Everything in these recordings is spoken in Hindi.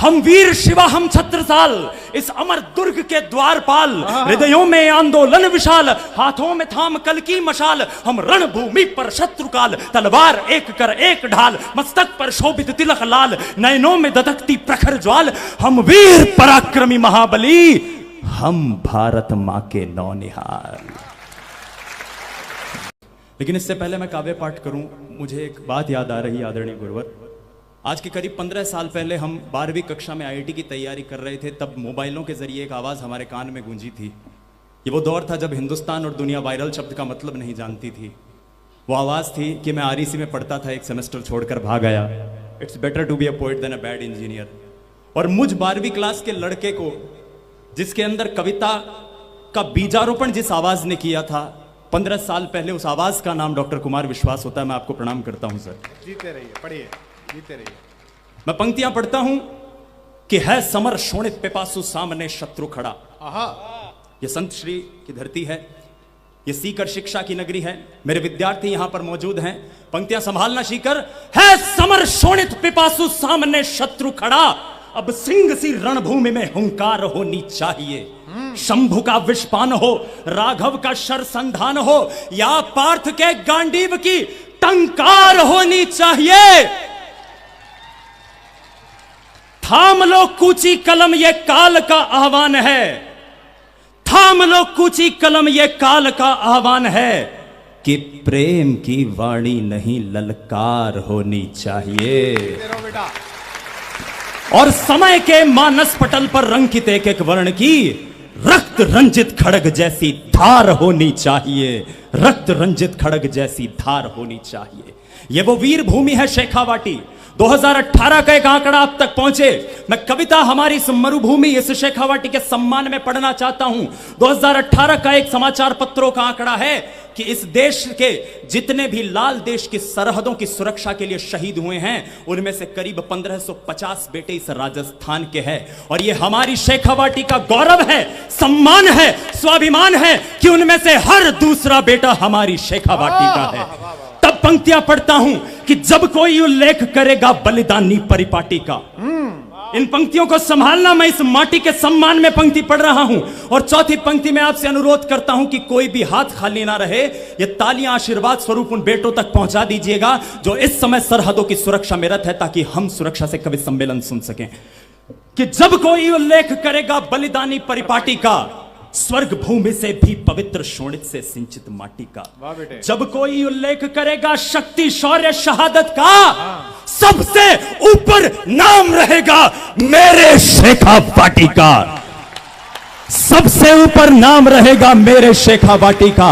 हम वीर शिवा हम छत्रसाल, इस अमर दुर्ग के द्वारपाल, हृदयों में आंदोलन विशाल, हाथों में थाम कल की मशाल, हम रणभूमि पर शत्रुकाल, तलवार एक कर एक ढाल, मस्तक पर शोभित तिलक लाल, नयनों में दधकती प्रखर ज्वाल, हम वीर पराक्रमी महाबली, हम भारत मां के नौनिहाल। लेकिन इससे पहले मैं काव्य पाठ करूं, मुझे एक बात याद आ रही, आदरणीय गुरुवर। आज के करीब 15 साल पहले हम 12वीं कक्षा में आईआईटी की तैयारी कर रहे थे। तब मोबाइलों के जरिए एक आवाज़ हमारे कान में गूंजी थी। ये वो दौर था जब हिंदुस्तान और दुनिया वायरल शब्द का मतलब नहीं जानती थी। वो आवाज़ थी कि मैं आरईसी में पढ़ता था, एक सेमेस्टर छोड़कर भाग आया। It's better to be a poet than a bad engineer. और मुझ 12वीं क्लास के लड़के को, जिसके अंदर कविता का बीजारोपण जिस आवाज़ ने किया था, 15 साल पहले उस आवाज़ का नाम डॉक्टर कुमार विश्वास होता है। मैं आपको प्रणाम करता हूँ सर। जीते रहिए, पढ़िए, जीते रहिए। मैं पंक्तियां पढ़ता हूं कि है समर शोणित पिपासु सामने शत्रु खड़ा। ये संत श्री की धरती है, ये सीकर शिक्षा की नगरी है। मेरे विद्यार्थी यहां पर मौजूद हैं। पंक्तियां संभालना सीकर। है समर शोणित पिपासु सामने शत्रु खड़ा, अब सिंह सी रणभूमि में हुंकार होनी चाहिए। शंभु का विषपान हो, राघव का शरसंधान हो, या पार्थ के गांडीव की टंकार होनी चाहिए। थाम लो कूची कलम, ये काल का आह्वान है। थाम लो कूची कलम, ये काल का आह्वान है कि प्रेम की वाणी नहीं ललकार होनी चाहिए। और समय के मानस पटल पर रंकित एक एक वर्ण की रक्त रंजित खड़ग जैसी धार होनी चाहिए। रक्त रंजित खड़ग जैसी धार होनी चाहिए। ये वो वीर भूमि है शेखावाटी। 2018 का एक आंकड़ा अब तक पहुंचे। मैं कविता हमारी इस मरुभूमि, इस शेखावाटी के सम्मान में पढ़ना चाहता हूं। 2018 का एक समाचार पत्रों का आंकड़ा है कि इस देश के जितने भी लाल देश की सरहदों की सुरक्षा के लिए शहीद हुए हैं, उनमें से करीब 1550 बेटे इस राजस्थान के हैं। और ये हमारी शेखावाटी का गौरव है, सम्मान है, स्वाभिमान है कि उनमें से हर दूसरा बेटा हमारी शेखावाटी का है। तब पंक्तियां पढ़ता हूं कि जब कोई उल्लेख करेगा बलिदानी परिपाटी का। इन पंक्तियों को संभालना, मैं इस माटी के सम्मान में पंक्ति पढ़ रहा हूं। और चौथी पंक्ति में आपसे अनुरोध करता हूं कि कोई भी हाथ खाली ना रहे। ये तालियां आशीर्वाद स्वरूप उन बेटों तक पहुंचा दीजिएगा जो इस समय सरहदों की सुरक्षा में रत है, ताकि हम सुरक्षा से कवि सम्मेलन सुन सकें। कि जब कोई उल्लेख करेगा बलिदानी परिपाटी का, स्वर्ग भूमि से भी पवित्र शोणित से सिंचित माटी का। जब कोई उल्लेख करेगा शक्ति शौर्य शहादत का, सबसे ऊपर नाम रहेगा मेरे शेखावाटी का। सबसे ऊपर नाम रहेगा मेरे शेखावाटी का।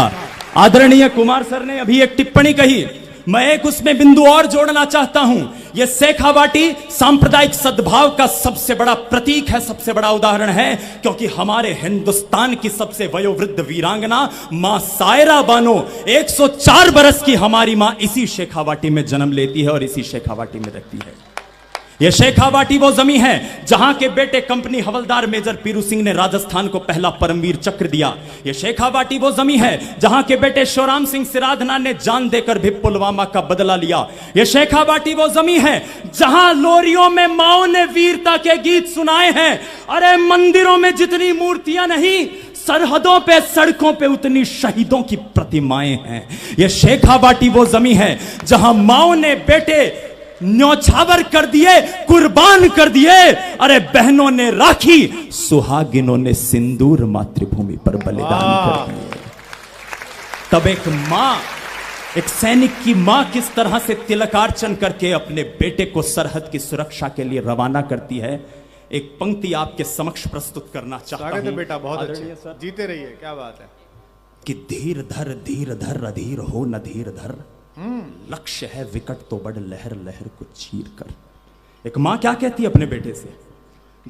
आदरणीय कुमार सर ने अभी एक टिप्पणी कही, मैं एक उसमें बिंदु और जोड़ना चाहता हूं। यह शेखावाटी सांप्रदायिक सद्भाव का सबसे बड़ा प्रतीक है, सबसे बड़ा उदाहरण है, क्योंकि हमारे हिंदुस्तान की सबसे वयोवृद्ध वीरांगना मां सायरा बानो, 104 बरस की हमारी मां इसी शेखावाटी में जन्म लेती है और इसी शेखावाटी में रहती है। यह शेखावाटी वो जमीन है जहां के बेटे कंपनी हवलदार मेजर पीरू सिंह ने राजस्थान को पहला परमवीर चक्र दिया। यह शेखावाटी वो जमीन है जहां के बेटे शिवराम सिंह सिराधना ने जान देकर भी पुलवामा का बदला लिया। यह शेखावाटी वो जमीन है जहां लोरियों में माओ ने वीरता के गीत सुनाए हैं। अरे मंदिरों में जितनी मूर्तियां नहीं, सरहदों पे सड़कों पे उतनी शहीदों की प्रतिमाएं हैं। यह शेखावाटी वो जमीन है जहां माओ ने बेटे न्यौछावर कर दिए, कुर्बान कर दिए। अरे बहनों ने राखी, सुहागिनों ने सिंदूर मातृभूमि पर बलिदान कर दिए। तब एक मां, एक सैनिक की मां किस तरह से तिलकार्चन करके अपने बेटे को सरहद की सुरक्षा के लिए रवाना करती है, एक पंक्ति आपके समक्ष प्रस्तुत करना चाहता हूं। स्वागत है बेटा, बहुत अच्छे, जीते रहिए। क्या बात है कि धीर धर अधीर हो न धीर धर, लक्ष्य है विकट तो बड़ लहर लहर को चीर कर। एक मां क्या कहती है अपने बेटे से?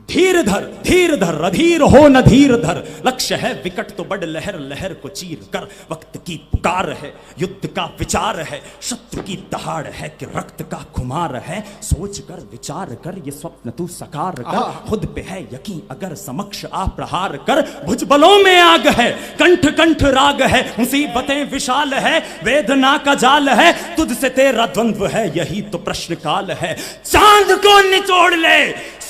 धीर धर अधीर हो न धीर धर, लक्ष्य है विकट तो बड़ लहर लहर को चीर कर। वक्त की पुकार है, युद्ध का विचार है, शत्रु की दहाड़ है कि रक्त का खुमार है। सोच कर विचार कर ये स्वप्न तू साकार कर, खुद पे है यकीन अगर समक्ष आ प्रहार कर। भुजबलों में आग है, कंठ कंठ राग है, मुसीबतें विशाल है, वेदना का जाल है, तुझसे तेरा द्वंद्व है, यही तो प्रश्न काल है। चांद को निचोड़ ले,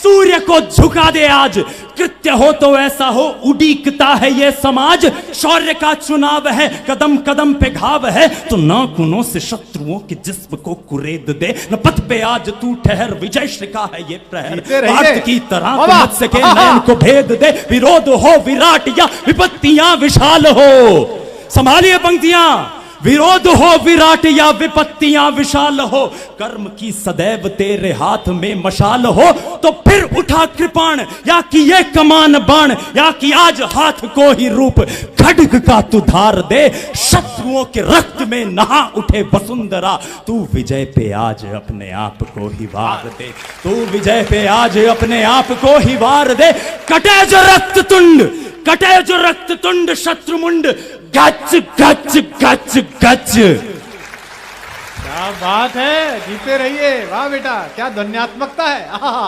सूर्य को झुका दे आज। कृत्य हो तो ऐसा हो, उड़ीकता है ये समाज। शौर्य का चुनाव है, कदम कदम पे घाव है। तो नाखूनों से शत्रुओं के जिस्म को कुरेद दे। न पथ पे आज तू ठहर, विजय शिखा है ये प्रहर। बात की तरह मत सके नयन को भेद दे। विरोध हो विराट या विपत्तियां विशाल हो। संभालिए पंक्तियां। विरोध हो विराट या विपत्तियां विशाल हो। कर्म की सदैव तेरे हाथ में मशाल हो। तो फिर उठा कृपाण, या कि ये कमान बाण, या कि आज हाथ को ही रूप खड्ग का तू धार दे। शत्रुओं के रक्त में नहा उठे वसुंधरा। तू विजय पे आज अपने आप को ही वार दे। तू विजय पे आज अपने आप को ही वार दे। कटे जो रक्त तुंड, कटे जो रक्त तुंड शत्रुमुंड। गच गच गच गच। क्या बात है, जीते रहिए। वाह बेटा, क्या ध्वन्यात्मकता है। आहा,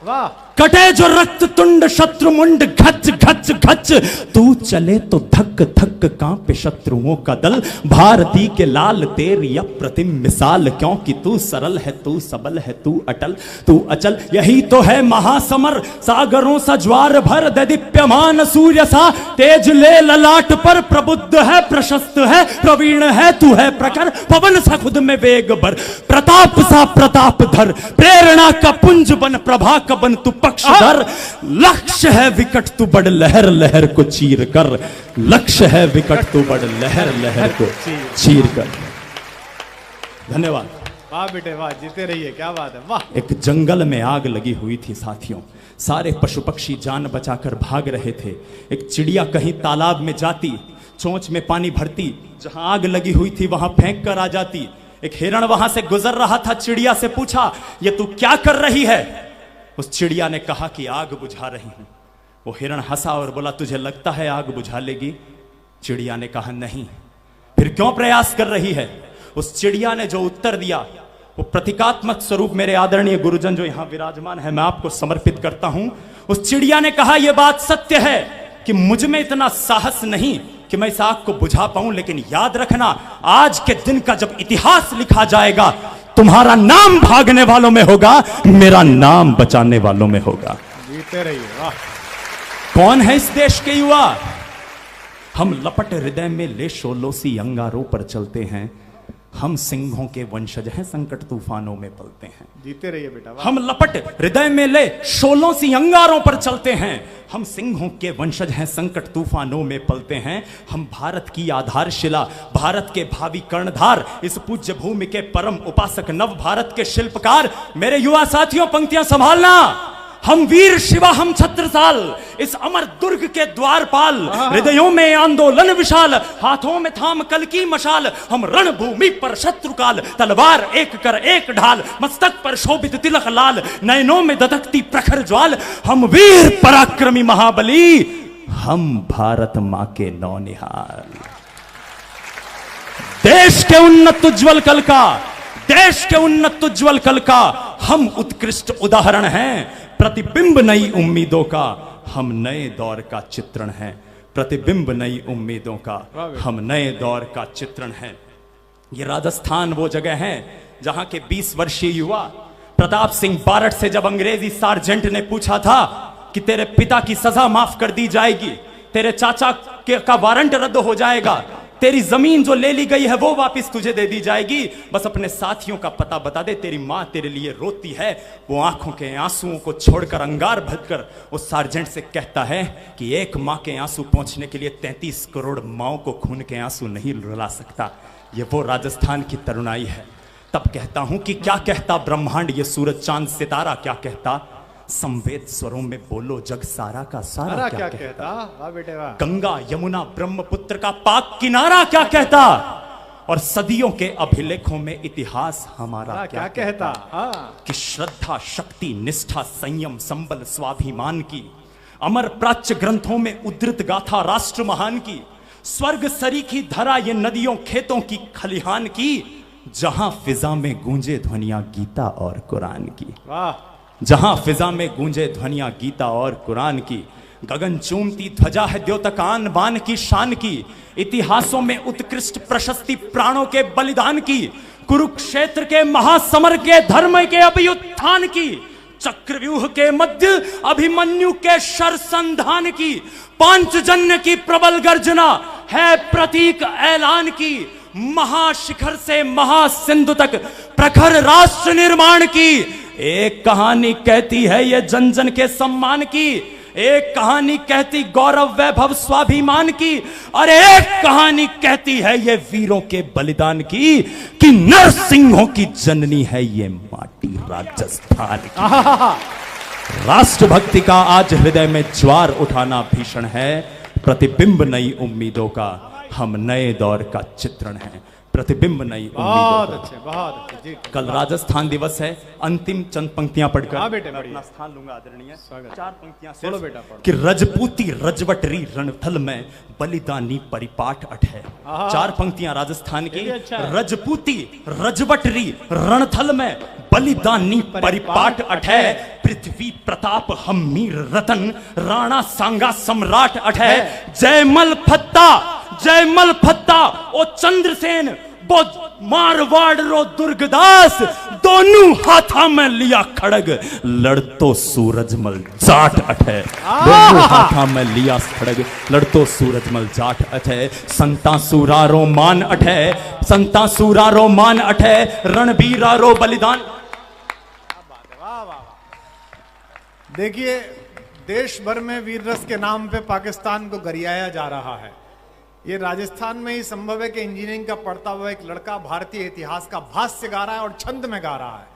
वाह। कटे जो रक्त तुंड शत्रुमुंड, घच घच घच। तू चले तो धक धक कांपे शत्रुओं का दल। भारती के लाल तेरी अप्रतिम मिसाल। क्योंकि तू सरल है, तू सबल है, तू अटल, तू अचल। यही तो है महासमर, सागरों सा ज्वार भर। दीप्यमान सूर्य सा तेज ले ललाट पर। प्रबुद्ध है, प्रशस्त है, प्रवीण है, तू है प्रखर। पवन सा खुद में वेग भर, प्रताप सा प्रताप धर। प्रेरणा का पुंज बन, प्रभा का बन तू पक्षधर। लक्ष्य है विकट तू बड़, लहर लहर को चीर कर। लक्ष्य है विकट तू बड़, लहर लहर को चीर कर। धन्यवाद। वाह बेटे वाह, जीते रहिए। क्या बात है, वाह। एक जंगल में आग लगी हुई थी साथियों। सारे पशु पक्षी जान बचाकर भाग रहे थे। एक चिड़िया कहीं तालाब में जाती, चोंच में पानी भरती, जहां आग लगी हुई थी वहां फेंक कर आ जाती। एक हिरण वहां से गुजर रहा था, चिड़िया से पूछा, ये तू क्या कर रही है? उस चिड़िया ने कहा कि आग बुझा रही हूं। वो हिरण हंसा और बोला, तुझे लगता है आग बुझा लेगी? चिड़िया ने कहा नहीं। फिर क्यों प्रयास कर रही है? उस चिड़िया ने जो उत्तर दिया वो प्रतीकात्मक स्वरूप मेरे आदरणीय गुरुजन जो यहां विराजमान है मैं आपको समर्पित करता हूं। उस चिड़िया ने कहा, यह बात सत्य है कि मुझ में इतना साहस नहीं कि मैं इस आग को बुझा पाऊं, लेकिन याद रखना आज के दिन का जब इतिहास लिखा जाएगा, तुम्हारा नाम भागने वालों में होगा, मेरा नाम बचाने वालों में होगा। जीते रहिए। वाह। कौन है इस देश के युवा? हम लपट हृदय में ले शोलों सी अंगारों पर चलते हैं। हम सिंहों के वंशज हैं, संकट तूफानों में पलते हैं। जीते रहिए बेटा। वाह। हम लपट हृदय में ले शोलों सी अंगारों पर चलते हैं। हम सिंहों के वंशज हैं, संकट तूफानों में पलते हैं। हम भारत की आधारशिला, भारत के भावी कर्णधार, इस पूज्य भूमि के परम उपासक, नव भारत के शिल्पकार। मेरे युवा साथियों, पंक्तियां संभालना। हम वीर शिवा, हम छत्रसाल, इस अमर दुर्ग के द्वारपाल। हृदयों में आंदोलन विशाल, हाथों में थाम कल की मशाल। हम रणभूमि पर शत्रुकाल, तलवार एक कर एक ढाल। मस्तक पर शोभित तिलक लाल, नयनों में दधकती प्रखर ज्वाल। हम वीर पराक्रमी महाबली, हम भारत मां के नौनिहाल। देश के उन्नत उज्जवल कल का, देश के उन्नत उज्जवल कल का हम उत्कृष्ट उदाहरण हैं। प्रतिबिंब नई उम्मीदों का, हम नए दौर का चित्रण है। प्रतिबिंब नई उम्मीदों का, हम नए दौर का चित्रण है। ये राजस्थान वो जगह है जहां के 20 वर्षीय युवा प्रताप सिंह बारठ से जब अंग्रेजी सार्जेंट ने पूछा था कि तेरे पिता की सजा माफ कर दी जाएगी, तेरे चाचा का वारंट रद्द हो जाएगा, तेरी जमीन जो ले ली गई है वो वापस तुझे दे दी जाएगी, बस अपने साथियों का पता बता दे, तेरी मां तेरे लिए रोती है। वो आंखों के आंसुओं को छोड़कर अंगार भरकर उस सार्जेंट से कहता है कि एक मां के आंसू पहुंचने के लिए 33 करोड़ माओं को खून के आंसू नहीं रुला सकता। ये वो राजस्थान की तरुणाई है। तब कहता हूं कि क्या कहता ब्रह्मांड, ये सूरज चांद सितारा क्या कहता। संवेद स्वरों में बोलो जग सारा का सारा क्या कहता। वाह बेटे वाह। गंगा यमुना ब्रह्मपुत्र का पाक किनारा क्या कहता। और सदियों के अभिलेखों में इतिहास हमारा क्या कहता। कि श्रद्धा शक्ति निष्ठा संयम संबल स्वाभिमान की, अमर प्राच्य ग्रंथों में उद्धृत गाथा राष्ट्र महान की। स्वर्ग सरीखी धरा ये नदियों खेतों की खलिहान की, जहां फिजा में गूंजे ध्वनियां गीता और कुरान की। वाह। जहां फिजा में गूंजे ध्वनियां गीता और कुरान की। गगन चूमती ध्वजा है द्योतकान बान की शान की। इतिहासों में उत्कृष्ट प्रशस्ति प्राणों के बलिदान की। कुरुक्षेत्र के महासमर के धर्म के अभ्युत्थान की। चक्रव्यूह के मध्य अभिमन्यु के शरसंधान की, पांचजन्य की प्रबल गर्जना है प्रतीक ऐलान की, महाशिखर से महासिंधु तक प्रखर राष्ट्र निर्माण की। एक कहानी कहती है ये जन जन के सम्मान की, एक कहानी कहती गौरव वैभव स्वाभिमान की, और एक कहानी कहती है ये वीरों के बलिदान की, कि नरसिंहों की जननी है ये माटी राजस्थान की। राष्ट्रभक्ति का आज हृदय में ज्वार उठाना भीषण है, प्रतिबिंब नई उम्मीदों का हम नए दौर का चित्रण है, प्रतिबिंब नई उम्मीदों का। बहुत अच्छे जी। कल राजस्थान दिवस है, अंतिम चंद पंक्तियां पढ़कर हाँ बेटे, मैं अपना स्थान लूंगा आदरणीय। स्वागत। 4 पंक्तियां बोलो बेटा, पढ़ो। कि रजपूती रजवटरी रणथल में बलिदानी परिपाठ अठे। 4 पंक्तियां राजस्थान की। अच्छा है। रजपूती रजवटरी रणथल में बलिदानी परिपाठ अठे, पृथ्वी प्रताप हम मीर रतन राणा सांगा सम्राट अठे, जयमल फत्ता ओ चंद्रसेन वो मारवाड़ रो दुर्गदास, दोनों हाथा में लिया खड़ग लड़तो सूरजमल जाट अठे, दोनों हाथा में लिया खड़ग लड़तो सूरजमल जाट अठे, संता सूरारो मान अठे, संता सूरारो मान अठे, रणबीरारो बलिदान। देखिए, देश भर में वीर रस के नाम पे पाकिस्तान को गरियाया जा रहा है। ये राजस्थान में ही संभव है कि इंजीनियरिंग का पढ़ता हुआ एक लड़का भारतीय इतिहास का भाष्य गा रहा है और छंद में गा रहा है।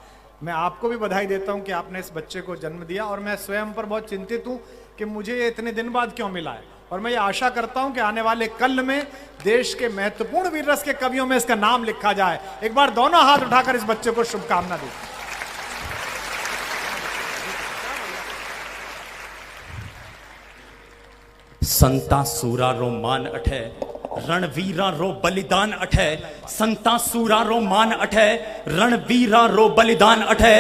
मैं आपको भी बधाई देता हूं कि आपने इस बच्चे को जन्म दिया, और मैं स्वयं पर बहुत चिंतित हूं कि मुझे ये इतने दिन बाद क्यों मिला है, और मैं ये आशा करता हूं कि आने वाले कल में देश के महत्वपूर्ण वीर रस के कवियों में इसका नाम लिखा जाए। एक बार दोनों हाथ उठाकर इस बच्चे को शुभकामना दें। संता सूरा रो मान अठे, रणवीरा रो बलिदान अठे, संता सूरा रो मान अठे, रणवीरा रो बलिदान अठे,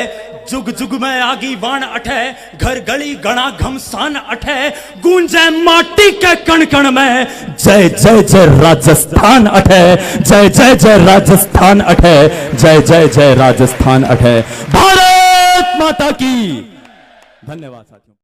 जुग जुग में आगी वाण अठे, घर गली गणा घमसान अठे, गूंजे माटी के कण कण में जय जय जय राजस्थान अठे, जय जय जय राजस्थान अठे, जय जय जय राजस्थान अठे। भारत माता की। धन्यवाद।